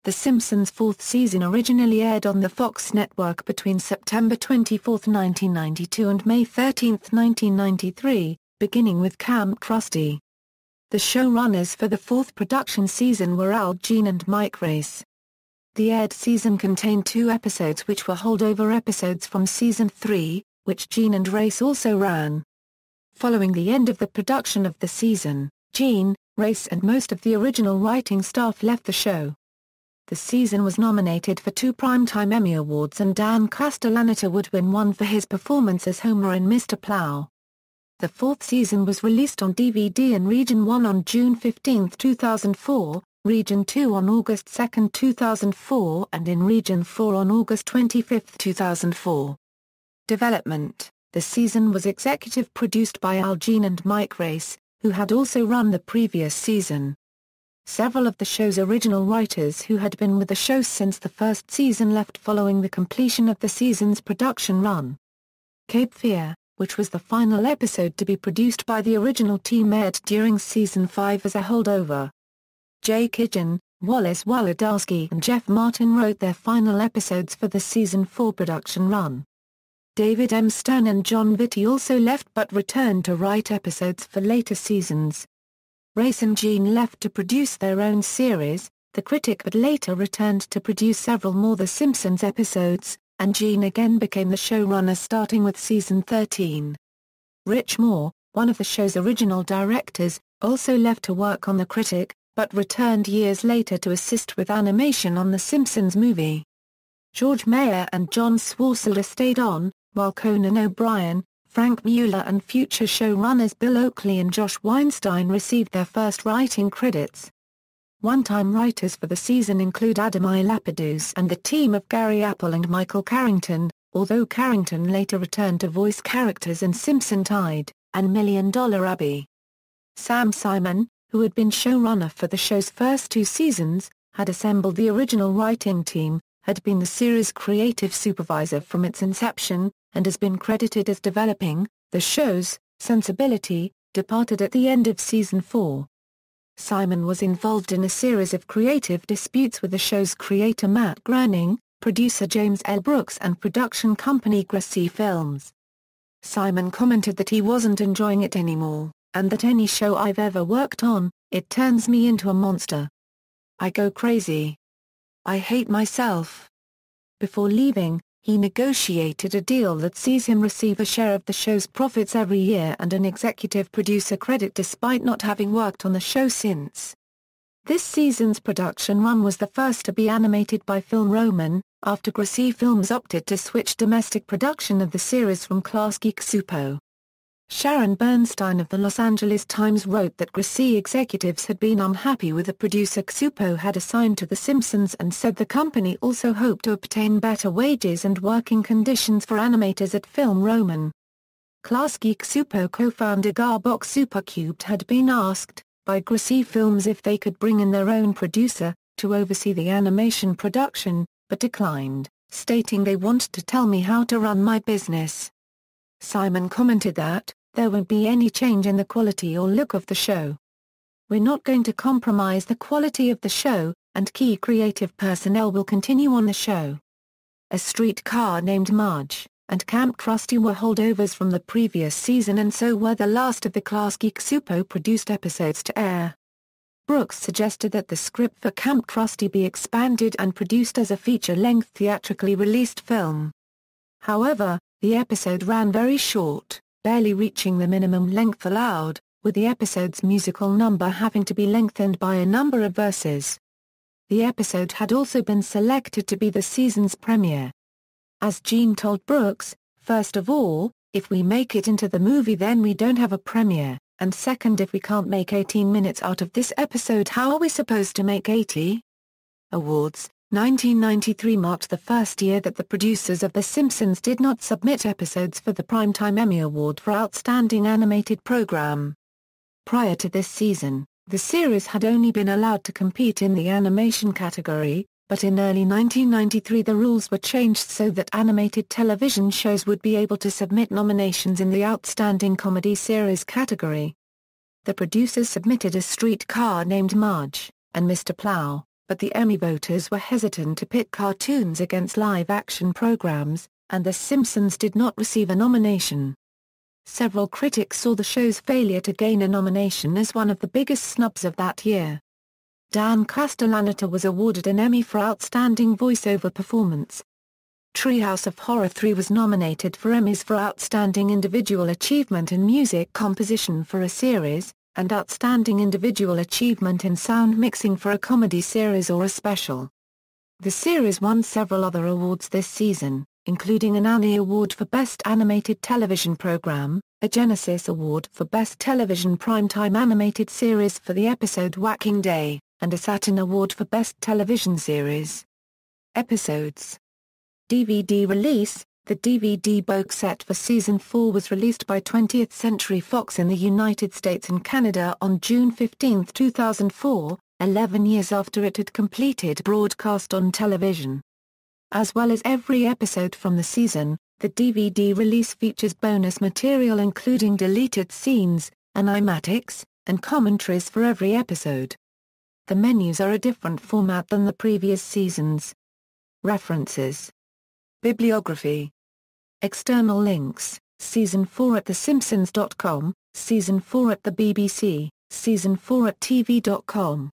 The Simpsons' fourth season originally aired on the Fox network between September 24, 1992 and May 13, 1993, beginning with Kamp Krusty. The showrunners for the fourth production season were Jean and Mike Reiss. The aired season contained 2 episodes which were holdover episodes from season 3, which Jean and Reiss also ran. Following the end of the production of the season, Jean, Reiss and most of the original writing staff left the show. The season was nominated for 2 Primetime Emmy Awards and Dan Castellaneta would win one for his performance as Homer in Mr. Plow. The fourth season was released on DVD in Region 1 on June 15, 2004, Region 2 on August 2, 2004 and in Region 4 on August 25, 2004. Development: the season was executive produced by Jean and Mike Reiss, who had also run the previous season. Several of the show's original writers who had been with the show since the first season left following the completion of the season's production run. Cape Fear, which was the final episode to be produced by the original team, aired during Season 5 as a holdover. Jay Kidgen, Wallace Wolodarski and Jeff Martin wrote their final episodes for the Season 4 production run. David M. Stern and John Vitti also left but returned to write episodes for later seasons. Reiss and Jean left to produce their own series, The Critic, but later returned to produce several more The Simpsons episodes, and Jean again became the showrunner starting with Season 13. Rich Moore, one of the show's original directors, also left to work on The Critic, but returned years later to assist with animation on The Simpsons movie. George Meyer and John Swartzwelder stayed on, while Conan O'Brien, Frank Mueller and future showrunners Bill Oakley and Josh Weinstein received their first writing credits. One-time writers for the season include Adam I. Lapidus and the team of Gary Apple and Michael Carrington, although Carrington later returned to voice characters in Simpson Tide and $1 Million Abbey. Sam Simon, who had been showrunner for the show's first 2 seasons, had assembled the original writing team, had been the series' creative supervisor from its inception, and has been credited as developing the show's sensibility, departed at the end of Season 4. Simon was involved in a series of creative disputes with the show's creator Matt Groening, producer James L. Brooks and production company Krusty Films. Simon commented that he wasn't enjoying it anymore, and that any show I've ever worked on, it turns me into a monster. I go crazy. I hate myself. Before leaving, he negotiated a deal that sees him receive a share of the show's profits every year and an executive producer credit despite not having worked on the show since. This season's production run was the first to be animated by Film Roman, after Krusty Films opted to switch domestic production of the series from Klasky Csupo. Sharon Bernstein of the Los Angeles Times wrote that Krusty executives had been unhappy with the producer Csupo had assigned to The Simpsons and said the company also hoped to obtain better wages and working conditions for animators at Film Roman. Klasky Csupo co-founder Garbok Supercubed had been asked, by Krusty Films, if they could bring in their own producer, to oversee the animation production, but declined, stating they want to tell me how to run my business. Simon commented that, there won't be any change in the quality or look of the show. We're not going to compromise the quality of the show, and key creative personnel will continue on the show. A Streetcar Named Marge and Kamp Krusty were holdovers from the previous season, and so were the last of the Klasky Csupo produced episodes to air. Brooks suggested that the script for Kamp Krusty be expanded and produced as a feature-length theatrically released film. However, the episode ran very short, barely reaching the minimum length allowed, with the episode's musical number having to be lengthened by a number of verses. The episode had also been selected to be the season's premiere. As Jean told Brooks, first of all, if we make it into the movie then we don't have a premiere, and second, if we can't make 18 minutes out of this episode, how are we supposed to make 80? Awards. 1993 marked the first year that the producers of The Simpsons did not submit episodes for the Primetime Emmy Award for Outstanding Animated Program. Prior to this season, the series had only been allowed to compete in the animation category, but in early 1993 the rules were changed so that animated television shows would be able to submit nominations in the Outstanding Comedy Series category. The producers submitted A Streetcar Named Marge and Mr. Plow, but the Emmy voters were hesitant to pit cartoons against live-action programs, and The Simpsons did not receive a nomination. Several critics saw the show's failure to gain a nomination as one of the biggest snubs of that year. Dan Castellaneta was awarded an Emmy for Outstanding Voiceover Performance. Treehouse of Horror 3 was nominated for Emmys for Outstanding Individual Achievement in Music Composition for a Series, and Outstanding Individual Achievement in Sound Mixing for a Comedy Series or a Special. The series won several other awards this season, including an Annie Award for Best Animated Television Program, a Genesis Award for Best Television Primetime Animated Series for the episode Whacking Day, and a Saturn Award for Best Television Series. Episodes. DVD release. The DVD box set for Season 4 was released by 20th Century Fox in the United States and Canada on June 15, 2004, 11 years after it had completed broadcast on television. As well as every episode from the season, the DVD release features bonus material including deleted scenes, animatics, and commentaries for every episode. The menus are a different format than the previous seasons. References. Bibliography. External links: Season 4 at thesimpsons.com, Season 4 at the BBC, Season 4 at TV.com.